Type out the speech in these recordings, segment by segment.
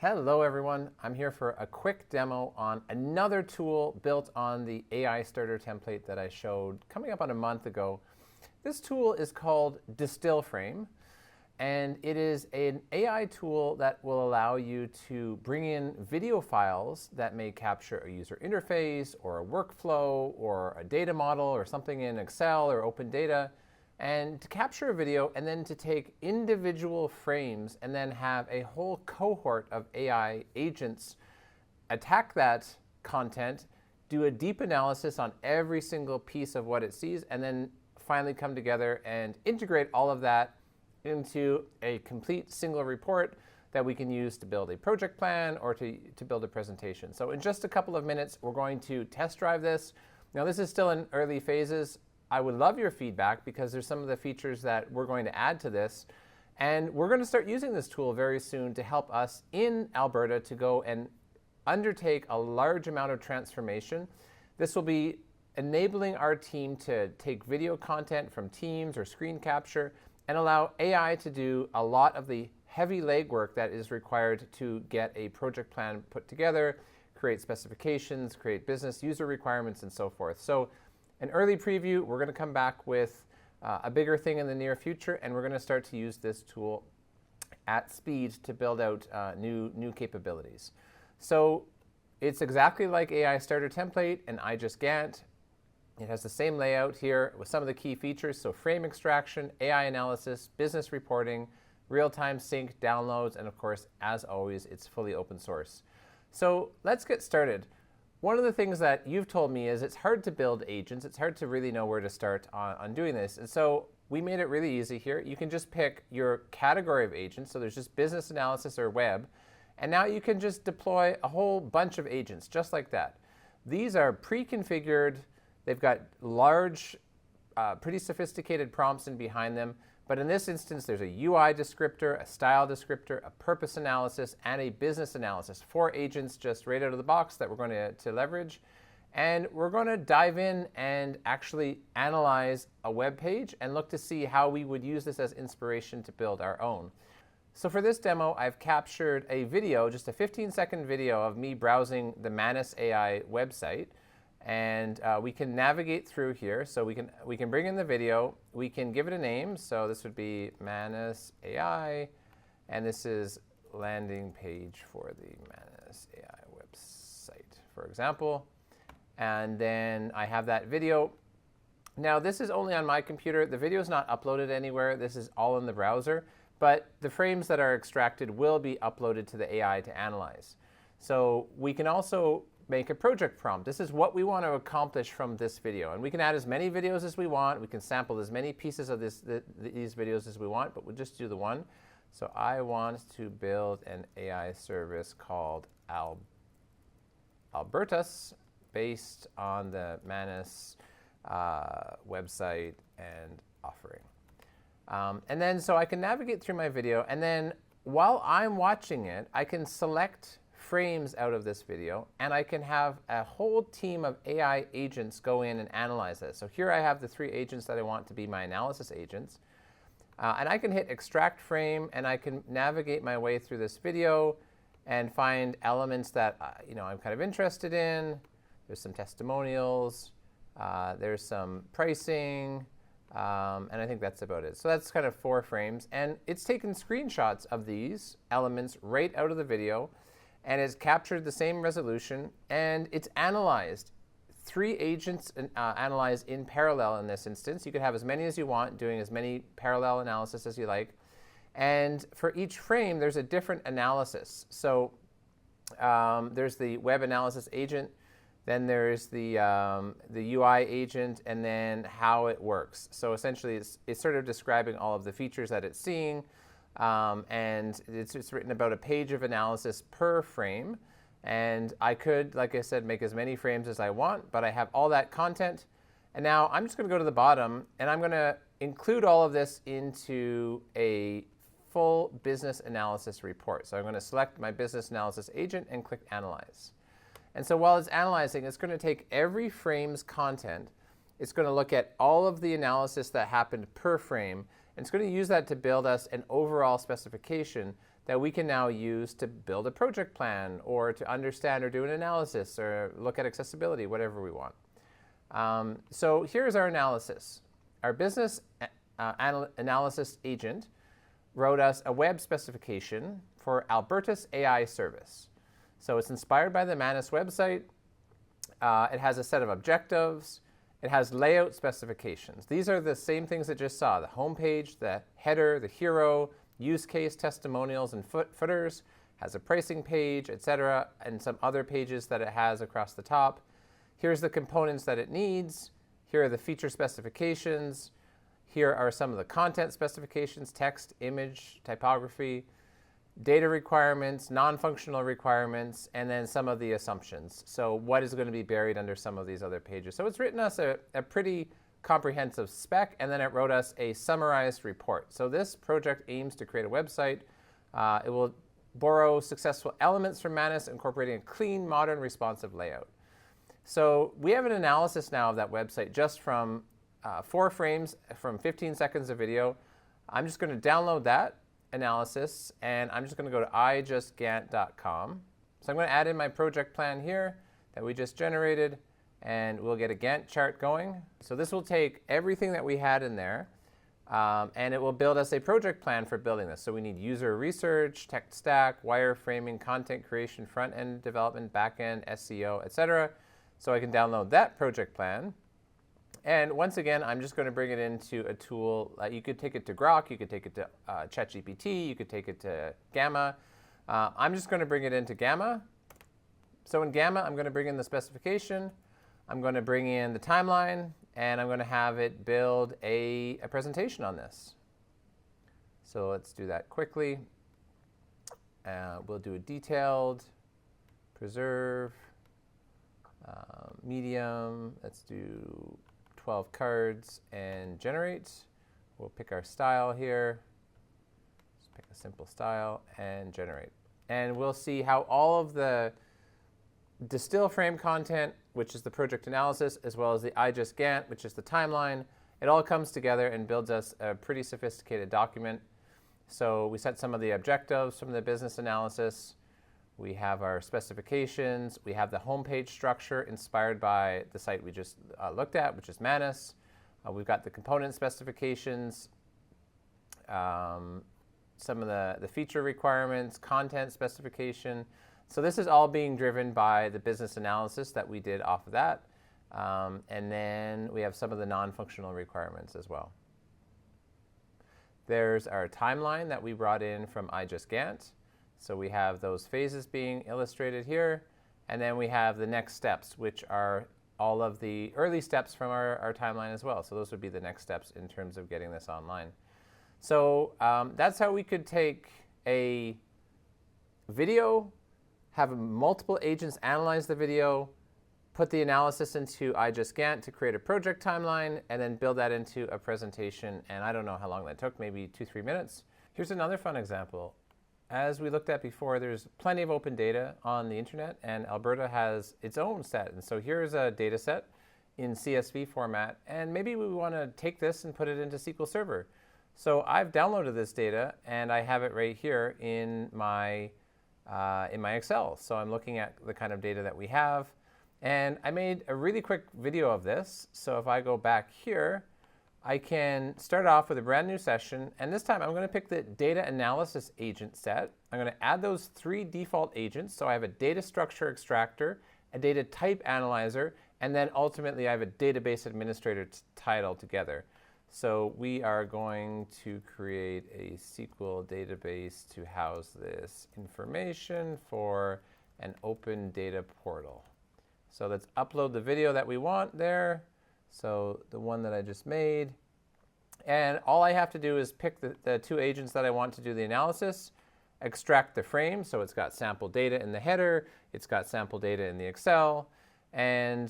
Hello everyone, I'm here for a quick demo on another tool built on the AI starter template that I showed coming up on a month ago. This tool is called DistillFrame, and it is an AI tool that will allow you to bring in video files that may capture a user interface or a workflow or a data model or something in Excel or open data, and to capture a video and then to take individual frames and then have a whole cohort of AI agents attack that content, do a deep analysis on every single piece of what it sees, and then finally come together and integrate all of that into a complete single report that we can use to build a project plan or to build a presentation. So in just a couple of minutes, we're going to test drive this. Now this is still in early phases. I would love your feedback because there's some of the features that we're going to add to this. And we're going to start using this tool very soon to help us in Alberta to go and undertake a large amount of transformation. This will be enabling our team to take video content from Teams or screen capture and allow AI to do a lot of the heavy legwork that is required to get a project plan put together, create specifications, create business user requirements, and so forth. So an early preview, we're going to come back with a bigger thing in the near future, and we're going to start to use this tool at speed to build out new capabilities. So it's exactly like AI Starter Template and iGest Gantt. It has the same layout here with some of the key features, so frame extraction, AI analysis, business reporting, real-time sync, downloads, and of course, as always, it's fully open source. So let's get started. One of the things that you've told me is it's hard to build agents. It's hard to really know where to start on doing this. And so we made it really easy here. You can just pick your category of agents. So there's just business analysis or web. And now you can just deploy a whole bunch of agents just like that. These are pre-configured. They've got large, pretty sophisticated prompts in behind them. But in this instance, there's a UI descriptor, a style descriptor, a purpose analysis, and a business analysis. 4 agents just right out of the box that we're going to leverage. And we're going to dive in and actually analyze a web page and look to see how we would use this as inspiration to build our own. So for this demo, I've captured a video, just a 15-second video of me browsing the Manus AI website. And we can navigate through here. So we can bring in the video. We can give it a name. So this would be Manus AI. And this is landing page for the Manus AI website, for example. And then I have that video. Now, this is only on my computer. The video is not uploaded anywhere. This is all in the browser. But the frames that are extracted will be uploaded to the AI to analyze. So we can also make a project prompt. This is what we want to accomplish from this video. And we can add as many videos as we want. We can sample as many pieces of these videos as we want, but we'll just do the one. So I want to build an AI service called Albertus based on the Manus website and offering. And then so I can navigate through my video, and then while I'm watching it, I can select frames out of this video, and I can have a whole team of AI agents go in and analyze this. So here I have the 3 agents that I want to be my analysis agents. And I can hit extract frame, and I can navigate my way through this video and find elements that I'm kind of interested in. There's some testimonials, there's some pricing, and I think that's about it. So that's kind of 4 frames. And it's taken screenshots of these elements right out of the video, and it's captured the same resolution, and it's analyzed. 3 agents analyze in parallel in this instance. You could have as many as you want, doing as many parallel analysis as you like. And for each frame, there's a different analysis. So there's the web analysis agent, then there's the UI agent, and then how it works. So essentially, it's sort of describing all of the features that it's seeing. And it's written about a page of analysis per frame. And I could, like I said, make as many frames as I want, but I have all that content. And now I'm just going to go to the bottom, and I'm going to include all of this into a full business analysis report. So I'm going to select my business analysis agent and click Analyze. And so while it's analyzing, it's going to take every frame's content. It's going to look at all of the analysis that happened per frame. And it's going to use that to build us an overall specification that we can now use to build a project plan or to understand or do an analysis or look at accessibility, whatever we want. So here's our analysis. Our business analysis agent wrote us a web specification for Alberta's AI service. So it's inspired by the Manus website. It has a set of objectives. It has layout specifications. These are the same things that just saw: the homepage, the header, the hero, use case, testimonials, and footers. Has a pricing page, etc., and some other pages that it has across the top. Here's the components that it needs. Here are the feature specifications. Here are some of the content specifications: text, image, typography, data requirements, non-functional requirements, and then some of the assumptions. So what is going to be buried under some of these other pages? So it's written us a pretty comprehensive spec, and then it wrote us a summarized report. So this project aims to create a website. It will borrow successful elements from Manus, incorporating a clean, modern, responsive layout. So we have an analysis now of that website just from 4 frames from 15 seconds of video. I'm just going to download that analysis, and I'm just going to go to ijustgant.com. So I'm going to add in my project plan here that we just generated, and we'll get a Gantt chart going. So this will take everything that we had in there, and it will build us a project plan for building this. So we need user research, tech stack, wireframing, content creation, front-end development, back-end, SEO, etc. So I can download that project plan. And once again, I'm just going to bring it into a tool. You could take it to Grok, you could take it to ChatGPT, you could take it to Gamma. I'm just going to bring it into Gamma. So in Gamma, I'm going to bring in the specification, I'm going to bring in the timeline, and I'm going to have it build a presentation on this. So let's do that quickly. We'll do a detailed, preserve, medium. Let's do 12 cards and generate. We'll pick our style here. Just pick a simple style and generate. And we'll see how all of the DistillFrame content, which is the project analysis, as well as the iJustGant, which is the timeline, it all comes together and builds us a pretty sophisticated document. So we set some of the objectives from the business analysis. We have our specifications. We have the homepage structure inspired by the site we just looked at, which is Manus. We've got the component specifications, some of the feature requirements, content specification. So this is all being driven by the business analysis that we did off of that. And then we have some of the non-functional requirements as well. There's our timeline that we brought in from iJustGant. So we have those phases being illustrated here, and then we have the next steps, which are all of the early steps from our timeline as well. So those would be the next steps in terms of getting this online. So that's how we could take a video, have multiple agents analyze the video, put the analysis into iJustGant to create a project timeline, and then build that into a presentation. And I don't know how long that took, maybe 2-3 minutes. Here's another fun example. As we looked at before, there's plenty of open data on the internet, and Alberta has its own set. And so here's a data set in CSV format, and maybe we want to take this and put it into SQL Server. So I've downloaded this data, and I have it right here in my Excel. So I'm looking at the kind of data that we have, and I made a really quick video of this. So if I go back here, I can start off with a brand new session, and this time I'm going to pick the data analysis agent set. I'm going to add those 3 default agents. So I have a data structure extractor, a data type analyzer, and then ultimately I have a database administrator title together. So we are going to create a SQL database to house this information for an open data portal. So let's upload the video that we want there. So the one that I just made. And all I have to do is pick the 2 agents that I want to do the analysis, extract the frame. So it's got sample data in the header. It's got sample data in the Excel. And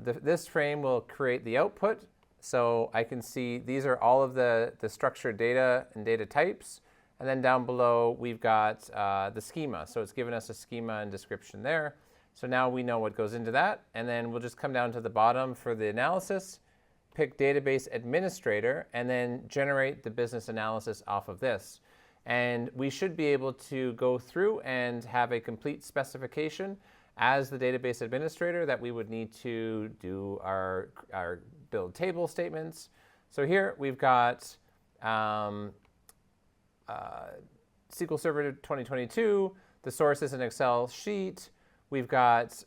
this frame will create the output. So I can see these are all of the structured data and data types. And then down below, we've got the schema. So it's given us a schema and description there. So now we know what goes into that. And then we'll just come down to the bottom for the analysis, pick database administrator, and then generate the business analysis off of this. And we should be able to go through and have a complete specification as the database administrator that we would need to do our build table statements. So here we've got SQL Server 2022. The source is an Excel sheet. We've got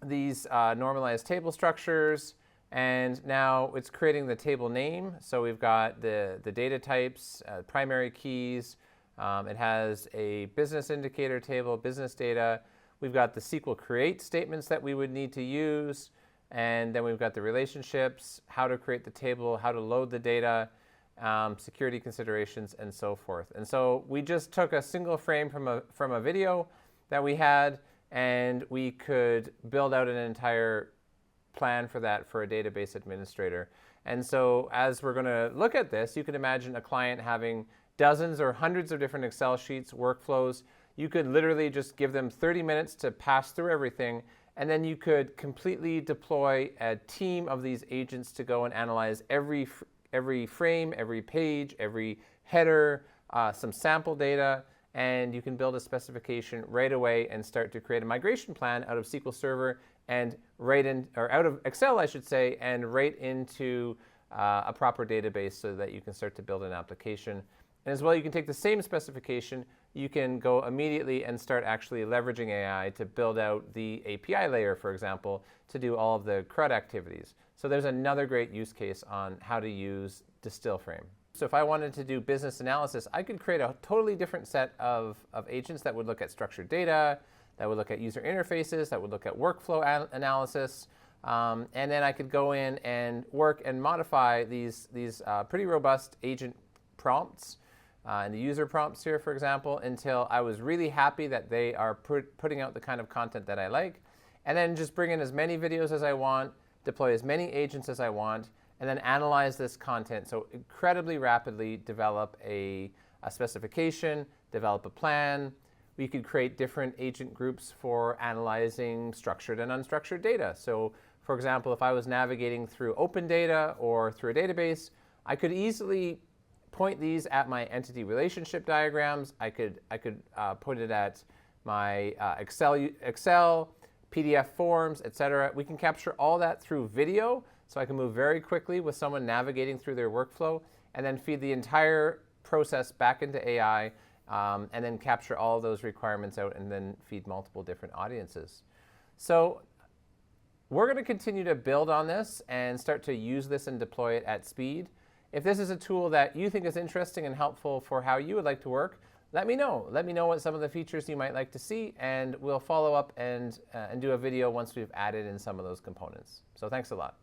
these normalized table structures. And now it's creating the table name. So we've got the data types, primary keys. It has a business indicator table, business data. We've got the SQL create statements that we would need to use. And then we've got the relationships, how to create the table, how to load the data, security considerations, and so forth. And so we just took a single frame from a video that we had, and we could build out an entire plan for that for a database administrator. And so as we're going to look at this, you can imagine a client having dozens or hundreds of different Excel sheets, workflows. You could literally just give them 30 minutes to pass through everything, and then you could completely deploy a team of these agents to go and analyze every frame, every page, every header, some sample data, and you can build a specification right away and start to create a migration plan out of SQL Server and out of Excel, I should say, and right into a proper database so that you can start to build an application. And as well, you can take the same specification, you can go immediately and start actually leveraging AI to build out the API layer, for example, to do all of the CRUD activities. So there's another great use case on how to use DistillFrame. So if I wanted to do business analysis, I could create a totally different set of agents that would look at structured data, that would look at user interfaces, that would look at workflow analysis, and then I could go in and work and modify these pretty robust agent prompts and the user prompts here, for example, until I was really happy that they are putting out the kind of content that I like, and then just bring in as many videos as I want, deploy as many agents as I want, and then analyze this content. So incredibly rapidly develop a specification, develop a plan. We could create different agent groups for analyzing structured and unstructured data. So for example, if I was navigating through open data or through a database, I could easily point these at my entity relationship diagrams. I could point it at my Excel, PDF forms, etc. We can capture all that through video, so I can move very quickly with someone navigating through their workflow, and then feed the entire process back into AI, and then capture all of those requirements out, and then feed multiple different audiences. So we're going to continue to build on this and start to use this and deploy it at speed. If this is a tool that you think is interesting and helpful for how you would like to work, let me know. Let me know what some of the features you might like to see, and we'll follow up and do a video once we've added in some of those components. So thanks a lot.